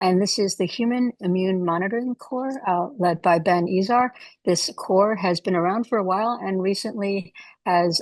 and this is the Human Immune Monitoring Core, led by Ben Izar. This core has been around for a while and recently has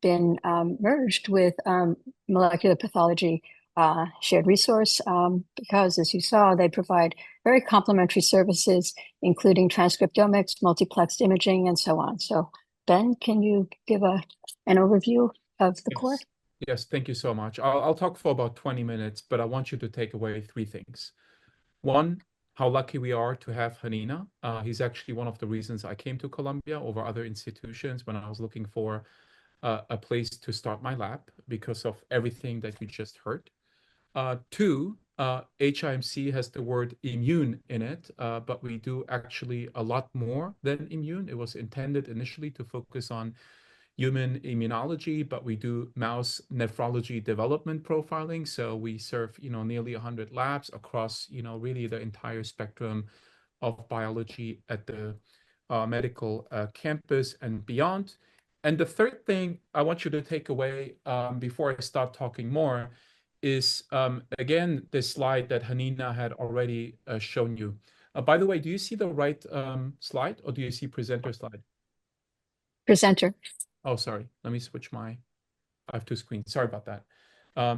been merged with molecular pathology shared resource because, as you saw, they provide very complementary services, including transcriptomics, multiplexed imaging, and so on. So, Ben, can you give an overview of the core? Yes. Yes, thank you so much. I'll talk for about 20 minutes, but I want you to take away three things. One, how lucky we are to have Hanina. He's actually one of the reasons I came to Columbia over other institutions when I was looking for a place to start my lab because of everything that you just heard. Two, HIMC has the word immune in it, but we do actually a lot more than immune. It was intended initially to focus on human immunology, but we do mouse nephrology development profiling. So we serve, nearly 100 labs across, really the entire spectrum of biology at the medical campus and beyond. And the third thing I want you to take away before I start talking more is, again, this slide that Hanina had already shown you. By the way, do you see the right slide or do you see presenter slide? Presenter. Oh, sorry. Let me switch I have two screens. Sorry about that.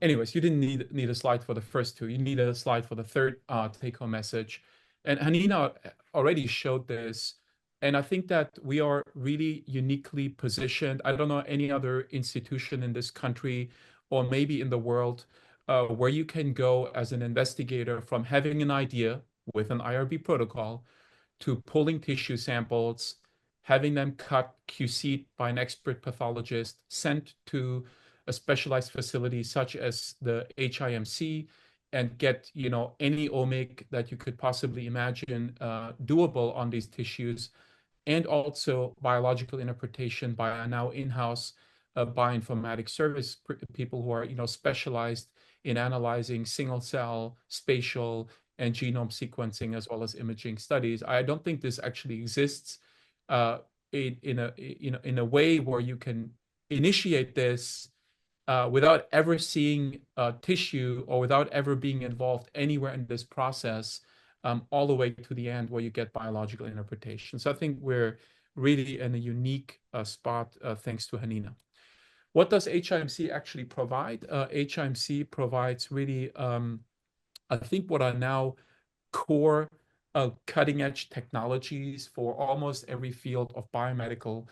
Anyways, you didn't need a slide for the first two. You need a slide for the third take-home message. And Hanina already showed this. And I think that we are really uniquely positioned. I don't know any other institution in this country or maybe in the world where you can go as an investigator from having an idea with an IRB protocol to pulling tissue samples, having them cut, QC'd by an expert pathologist, sent to a specialized facility such as the HIMC, and get any omic that you could possibly imagine doable on these tissues, and also biological interpretation by our now in-house bioinformatics service people who are specialized in analyzing single cell, spatial, and genome sequencing as well as imaging studies. I don't think this actually exists in a way where you can initiate this without ever seeing tissue or without ever being involved anywhere in this process, all the way to the end where you get biological interpretation. So I think we're really in a unique spot thanks to Hanina. What does HIMC actually provide? HIMC provides really, I think, what are now core cutting edge technologies for almost every field of biomedical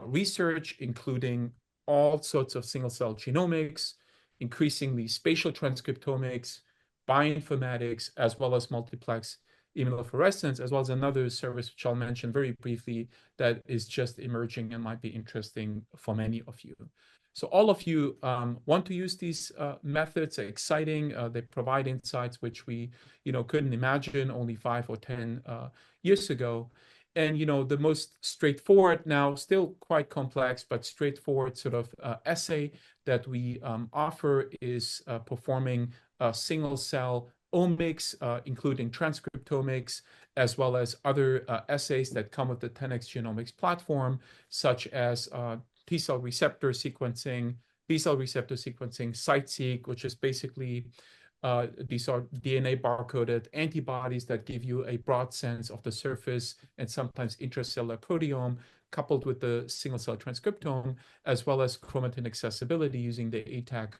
research, including all sorts of single cell genomics, increasingly spatial transcriptomics, bioinformatics, as well as multiplex immunofluorescence, as well as another service which I'll mention very briefly that is just emerging and might be interesting for many of you. So all of you want to use these methods. They're exciting. They provide insights which we, couldn't imagine only 5 or 10 years ago. And, the most straightforward, now still quite complex, but straightforward sort of assay that we offer is performing single cell omics, including transcriptomics, as well as other assays that come with the 10x Genomics platform, such as T-cell receptor sequencing, B-cell receptor sequencing, CytSeq, which is basically these are DNA barcoded antibodies that give you a broad sense of the surface and sometimes intracellular proteome, coupled with the single cell transcriptome, as well as chromatin accessibility using the ATAC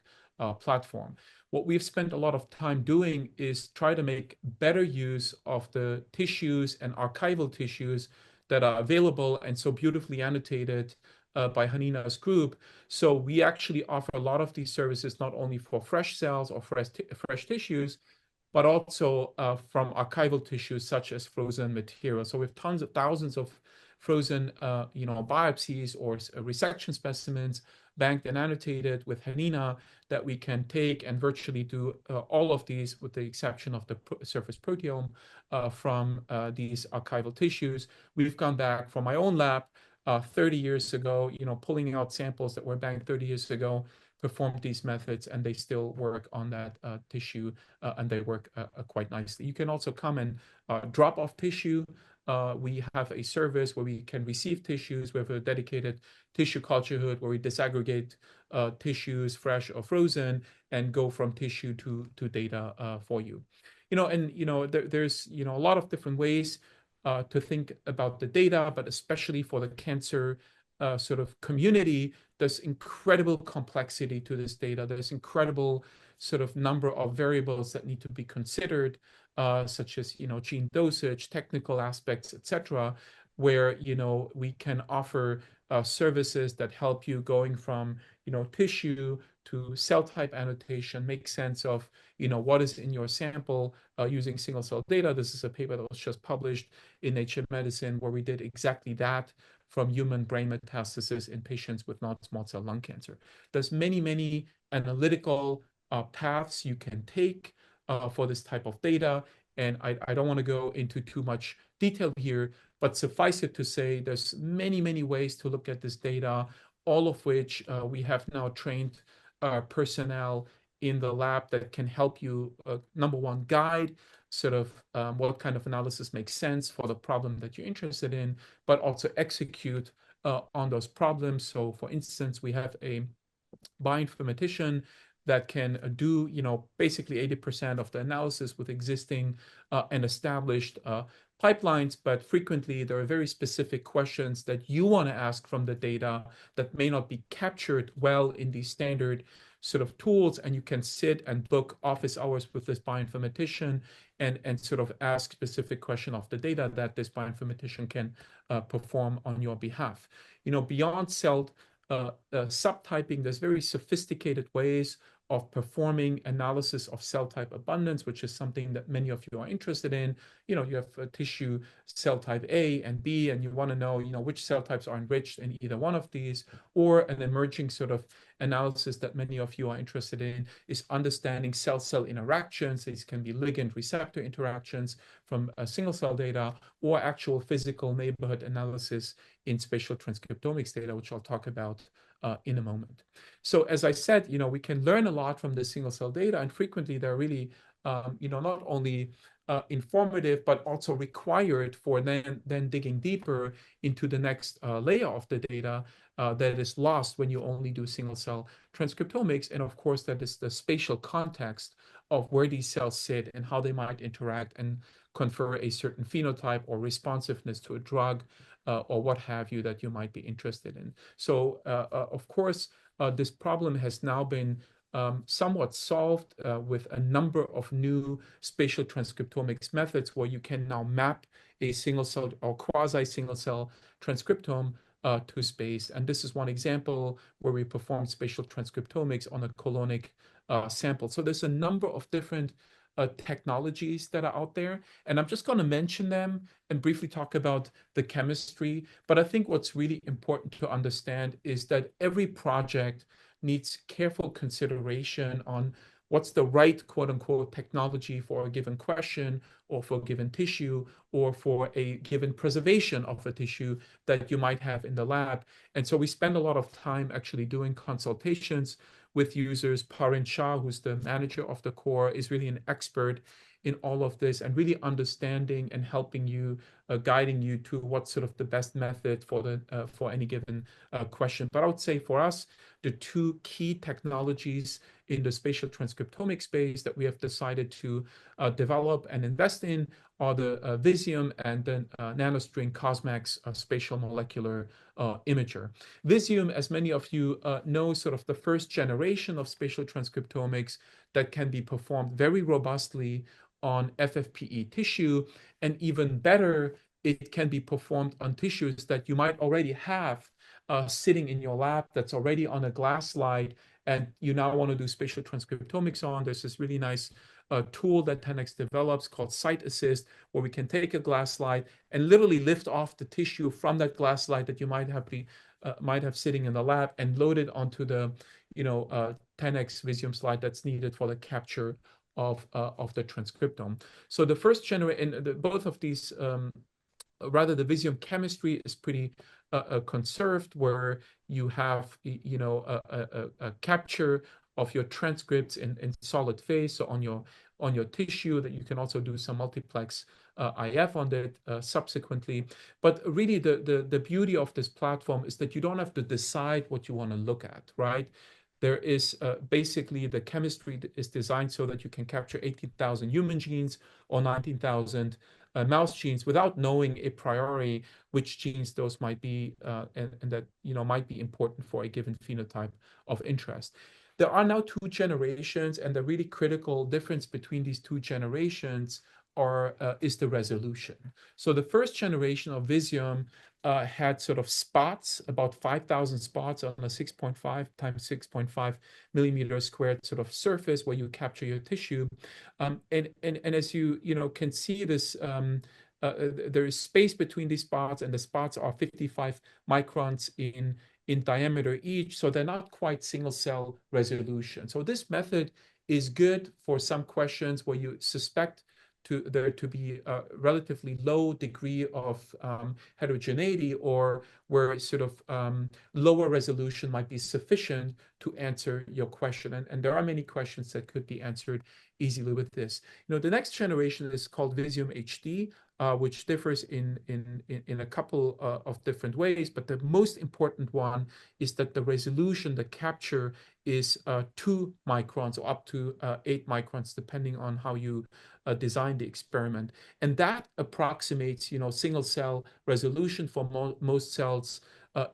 platform. What we've spent a lot of time doing is try to make better use of the tissues and archival tissues that are available and so beautifully annotated by Hanina's group. So we actually offer a lot of these services, not only for fresh cells or fresh tissues, but also from archival tissues such as frozen material. So we have tons of thousands of frozen, biopsies or resection specimens banked and annotated with Hanina that we can take and virtually do all of these, with the exception of the surface proteome from these archival tissues. We've gone back from my own lab 30 years ago, pulling out samples that were banked 30 years ago, performed these methods, and they still work on that tissue, and they work quite nicely. You can also come and drop off tissue. We have a service where we can receive tissues. We have a dedicated tissue culture hood where we disaggregate tissues, fresh or frozen, and go from tissue to data for you. there's a lot of different ways to think about the data, but especially for the cancer sort of community, there's incredible complexity to this data. There's incredible sort of number of variables that need to be considered, such as gene dosage, technical aspects, etc., where we can offer services that help you going from tissue to cell type annotation, make sense of what is in your sample using single cell data. This is a paper that was just published in Nature Medicine where we did exactly that from human brain metastasis in patients with non-small cell lung cancer. There's many analytical paths you can take for this type of data. And I don't want to go into too much detail here, but suffice it to say, there's many ways to look at this data, all of which we have now trained personnel in the lab that can help you, number one, guide sort of what kind of analysis makes sense for the problem that you're interested in, but also execute on those problems. So for instance, we have a bioinformatician that can do, basically 80% of the analysis with existing and established pipelines, but frequently there are very specific questions that you want to ask from the data that may not be captured well in these standard sort of tools, and you can sit and book office hours with this bioinformatician and sort of ask specific question of the data that this bioinformatician can perform on your behalf. Beyond cell subtyping, there's very sophisticated ways of performing analysis of cell type abundance, which is something that many of you are interested in. You have a tissue cell type A and B, and you want to know, which cell types are enriched in either one of these. Or an emerging sort of analysis that many of you are interested in is understanding cell-cell interactions. These can be ligand receptor interactions from single cell data, or actual physical neighborhood analysis in spatial transcriptomics data, which I'll talk about in a moment. So as I said, we can learn a lot from the single cell data, and frequently they're really, not only informative, but also required for then digging deeper into the next layer of the data that is lost when you only do single cell transcriptomics. And of course, that is the spatial context of where these cells sit and how they might interact and confer a certain phenotype or responsiveness to a drug or what have you that you might be interested in. So of course, this problem has now been somewhat solved with a number of new spatial transcriptomics methods where you can now map a single cell or quasi single cell transcriptome to space. And this is one example where we performed spatial transcriptomics on a colonic sample. So there's a number of different technologies that are out there, and I'm just going to mention them and briefly talk about the chemistry. But I think what's really important to understand is that every project needs careful consideration on what's the right quote unquote technology for a given question or for a given tissue or for a given preservation of a tissue that you might have in the lab. And so we spend a lot of time actually doing consultations with users. Parin Shah, who's the manager of the core, is really an expert in all of this and really understanding and helping you, guiding you to what's sort of the best method for any given question. But I would say for us, the two key technologies in the spatial transcriptomic space that we have decided to develop and invest in are the Visium and then NanoString CosMx spatial molecular imager. Visium, as many of you know, sort of the first generation of spatial transcriptomics that can be performed very robustly on FFPE tissue, and even better, it can be performed on tissues that you might already have sitting in your lab that's already on a glass slide, and you now want to do spatial transcriptomics on. There's this really nice tool that 10x develops called Site Assist, where we can take a glass slide and literally lift off the tissue from that glass slide that you might have sitting in the lab and load it onto the 10x Visium slide that's needed for the capture of the transcriptome. So the first generation, both of these, rather the Visium chemistry is pretty conserved, where you have a capture of your transcripts in solid phase, so on your tissue, that you can also do some multiplex IF on it subsequently. But really the beauty of this platform is that you don't have to decide what you want to look at, right? There is basically the chemistry is designed so that you can capture 18,000 human genes or 19,000 mouse genes without knowing a priori which genes those might be, and that might be important for a given phenotype of interest. There are now two generations, and the really critical difference between these two generations is the resolution. So the first generation of Visium had sort of spots, about 5,000 spots on a 6.5 times 6.5 millimeter squared sort of surface where you capture your tissue. And as you can see this, there is space between these spots, and the spots are 55 microns in diameter each, so they're not quite single cell resolution. So this method is good for some questions where you suspect there to be a relatively low degree of heterogeneity, or where sort of lower resolution might be sufficient to answer your question. And there are many questions that could be answered easily with this. The next generation is called Visium HD, which differs in a couple of different ways, but the most important one is that the resolution, the capture, is 2 microns or up to 8 microns, depending on how you design the experiment. And that approximates, single cell resolution for most cells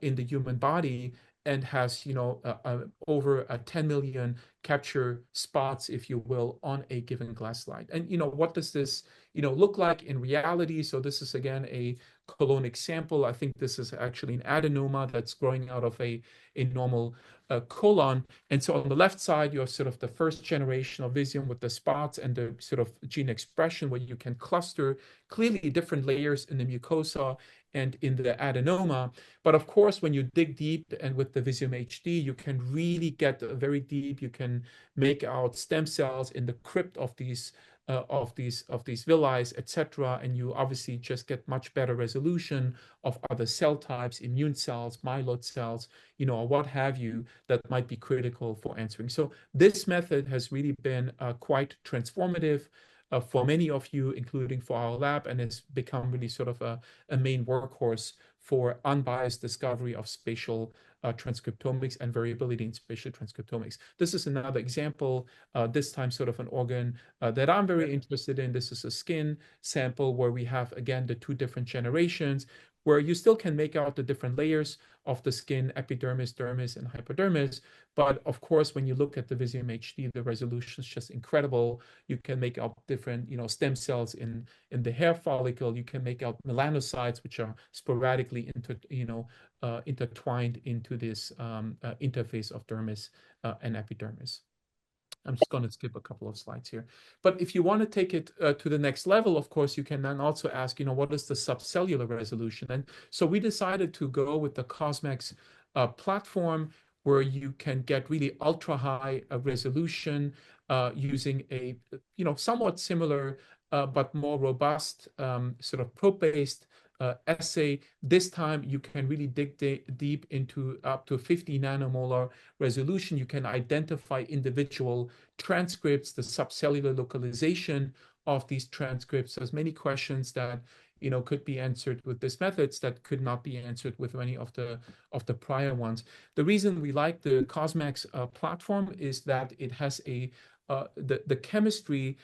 in the human body, and has, over 10 million capture spots, if you will, on a given glass slide. And, what does this, look like in reality? So this is, again, a colonic sample. I think this is actually an adenoma that's growing out of a normal colon. And so on the left side, you have sort of the first generation of Visium with the spots and the sort of gene expression, where you can cluster clearly different layers in the mucosa and in the adenoma. But of course, when you dig deep, and with the Visium HD, you can really get very deep. You can make out stem cells in the crypt of these villi, etc. And you obviously just get much better resolution of other cell types, immune cells, myeloid cells, or what have you, that might be critical for answering. So this method has really been quite transformative for many of you, including for our lab, and has become really sort of a main workhorse for unbiased discovery of spatial transcriptomics and variability in spatial transcriptomics. This is another example, this time sort of an organ that I'm very interested in. This is a skin sample where we have, again, the two different generations, where you still can make out the different layers of the skin: epidermis, dermis, and hypodermis. But of course, when you look at the Visium HD, the resolution is just incredible. You can make out different, stem cells in the hair follicle. You can make out melanocytes, which are sporadically intertwined into this interface of dermis and epidermis. I'm just going to skip a couple of slides here. But if you want to take it to the next level, of course, you can then also ask, what is the subcellular resolution? And so we decided to go with the CosMx platform, where you can get really ultra high resolution using a somewhat similar but more robust sort of probe-based assay. This time you can really dig deep into up to 50 nanomolar resolution. You can identify individual transcripts, the subcellular localization of these transcripts. There's many questions that could be answered with these methods that could not be answered with any of the prior ones. The reason we like the CosMx platform is that it has the chemistry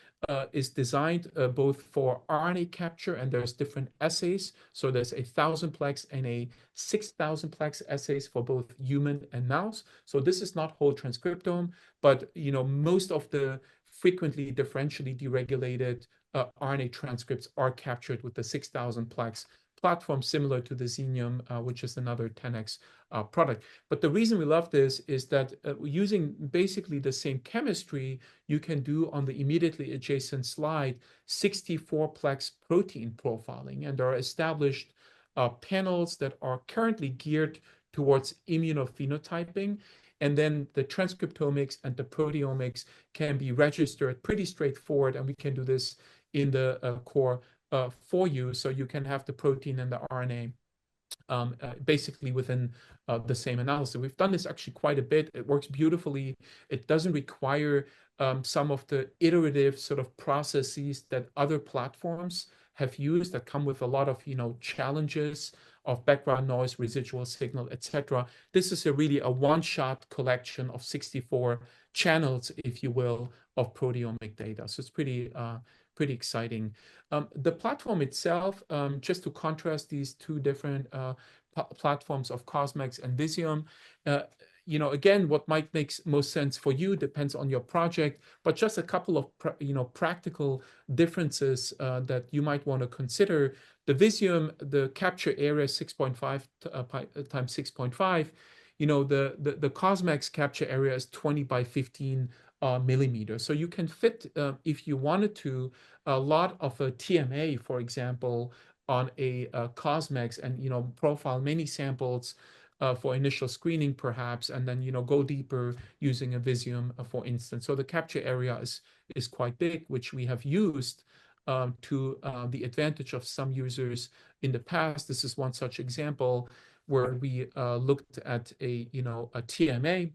is designed both for RNA capture, and there's different assays. So there's a 1,000-plex and a 6,000-plex assays for both human and mouse. So this is not whole transcriptome, but most of the frequently differentially deregulated RNA transcripts are captured with the 6,000-plex platform, similar to the Xenium, which is another 10x product. But the reason we love this is that using basically the same chemistry, you can do on the immediately adjacent slide 64-plex protein profiling. And there are established panels that are currently geared towards immunophenotyping. And then the transcriptomics and the proteomics can be registered pretty straightforward. And we can do this in the core for you. So you can have the protein and the RNA basically within the same analysis. We've done this actually quite a bit. It works beautifully. It doesn't require some of the iterative sort of processes that other platforms have used that come with a lot of, challenges of background noise, residual signal, etc. This is really a one-shot collection of 64 channels, if you will, of proteomic data. So it's pretty exciting. The platform itself, just to contrast these two different platforms of Cosmex and Visium, again, what might make most sense for you depends on your project, but just a couple of practical differences that you might want to consider. The Visium, the capture area 6.5 times 6.5. The Cosmex capture area is 20 by 15 millimeters. So you can fit, if you wanted to, a lot of a TMA, for example, on a Cosmex, and profile many samples for initial screening, perhaps, and then go deeper using a Visium, for instance. So the capture area is quite big, which we have used to the advantage of some users in the past. This is one such example where we looked at a TMA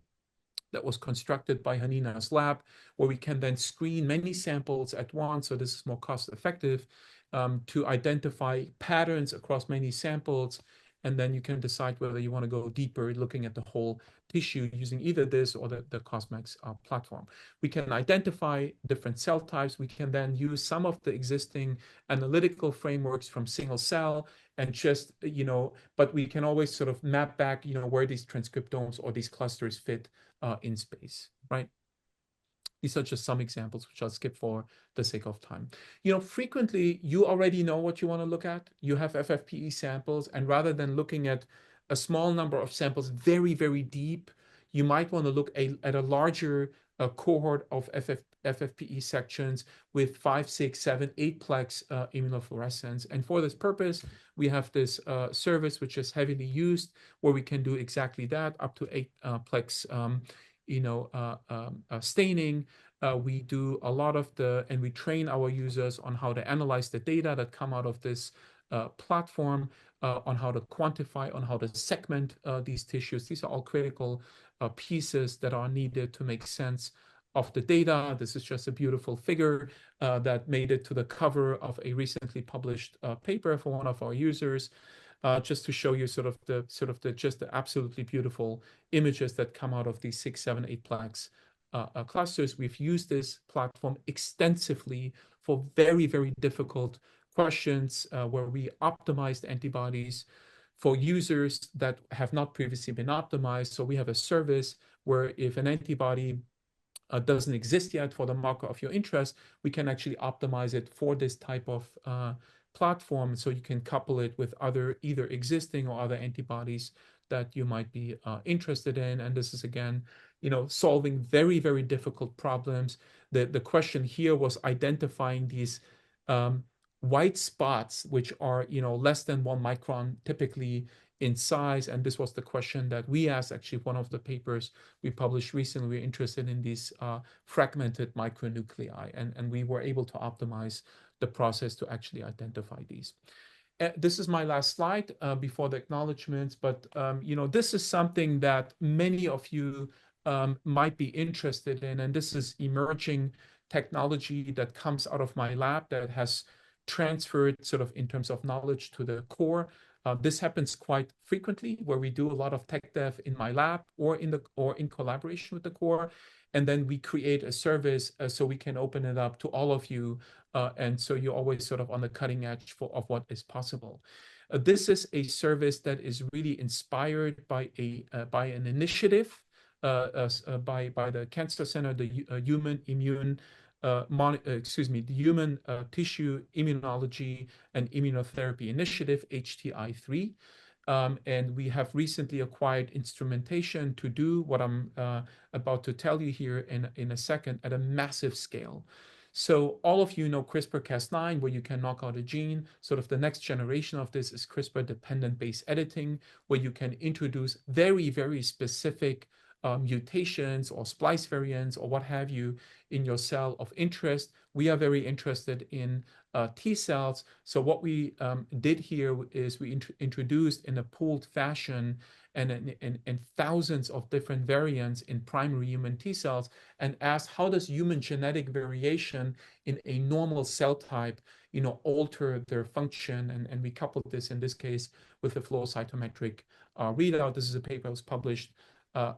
that was constructed by Hanina's lab, where we can then screen many samples at once. So this is more cost effective to identify patterns across many samples. And then you can decide whether you want to go deeper looking at the whole tissue using either this or the Cosmex platform. We can identify different cell types. We can then use some of the existing analytical frameworks from single cell and just, but we can always sort of map back, where these transcriptomes or these clusters fit in space, right? These are just some examples, which I'll skip for the sake of time. Frequently, you already know what you want to look at. You have FFPE samples, and rather than looking at a small number of samples very, very deep, you might want to look at a larger cohort of FFPE sections with 5, 6, 7, 8-plex immunofluorescence. And for this purpose, we have this service, which is heavily used, where we can do exactly that, up to 8-plex staining. We do a lot of and we train our users on how to analyze the data that come out of this platform, on how to quantify, on how to segment these tissues. These are all critical pieces that are needed to make sense of the data. This is just a beautiful figure that made it to the cover of a recently published paper for one of our users. Just to show you just the absolutely beautiful images that come out of these 6, 7, 8-plex clusters. We've used this platform extensively for very, very difficult questions where we optimized antibodies for users that have not previously been optimized. So we have a service where if an antibody doesn't exist yet for the marker of your interest, we can actually optimize it for this type of platform, so you can couple it with either existing or other antibodies that you might be interested in. And this is, again, solving very, very difficult problems. The question here was identifying these white spots, which are less than 1 micron typically in size. And this was the question that we asked. Actually, one of the papers we published recently, we're interested in these fragmented micronuclei, and we were able to optimize the process to actually identify these. This is my last slide before the acknowledgements, but this is something that many of you might be interested in, and this is emerging technology that comes out of my lab that has transferred sort of in terms of knowledge to the core. This happens quite frequently, where we do a lot of tech dev in my lab or in collaboration with the core, and then we create a service so we can open it up to all of you, and so you're always sort of on the cutting edge of what is possible. This is a service that is really inspired by an initiative by the Cancer Center, the Human Tissue Immunology and Immunotherapy Initiative, HTI3. And we have recently acquired instrumentation to do what I'm about to tell you here in a second at a massive scale. So all of you know CRISPR-Cas9, where you can knock out a gene. Sort of the next generation of this is CRISPR-dependent base editing, where you can introduce very, very specific mutations or splice variants or what have you in your cell of interest. We are very interested in T cells. So what we did here is we introduced in a pooled fashion and thousands of different variants in primary human T cells, and asked how does human genetic variation in a normal cell type alter their function. And we coupled this in this case with the flow cytometric readout. This is a paper that was published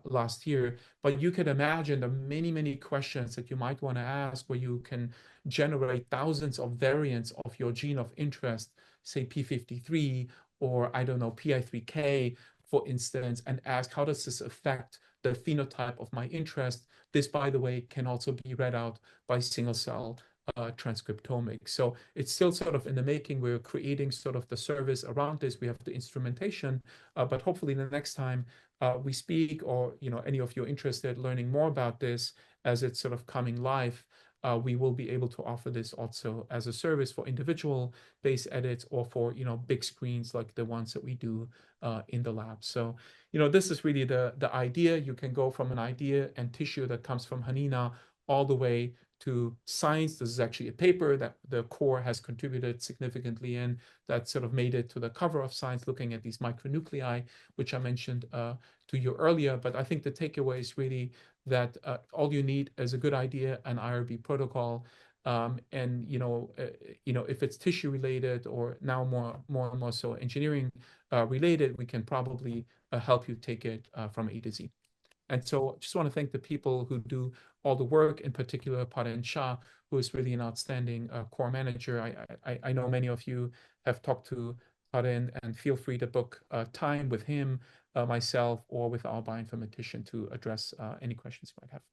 last year. But you can imagine the many, many questions that you might want to ask, where you can generate thousands of variants of your gene of interest, say P53 or I don't know, PI3K, for instance, and ask how does this affect the phenotype of my interest. This, by the way, can also be read out by single cell transcriptomics. So it's still sort of in the making. We're creating sort of the service around this. We have the instrumentation, but hopefully the next time we speak, or any of you are interested learning more about this as it's sort of coming live, we will be able to offer this also as a service for individual base edits, or for big screens like the ones that we do in the lab. So this is really the idea. You can go from an idea and tissue that comes from Hanina all the way to science. This is actually a paper that the core has contributed significantly in, that sort of made it to the cover of Science, looking at these micronuclei, which I mentioned to you earlier. But I think the takeaway is really that all you need is a good idea, an IRB protocol, and if it's tissue related, or now more and more so engineering related, we can probably help you take it from A to Z. And so just want to thank the people who do all the work, in particular Paren Shah, who is really an outstanding core manager. I know many of you have talked to Paren, and feel free to book time with him, myself, or with our bioinformatician to address any questions you might have.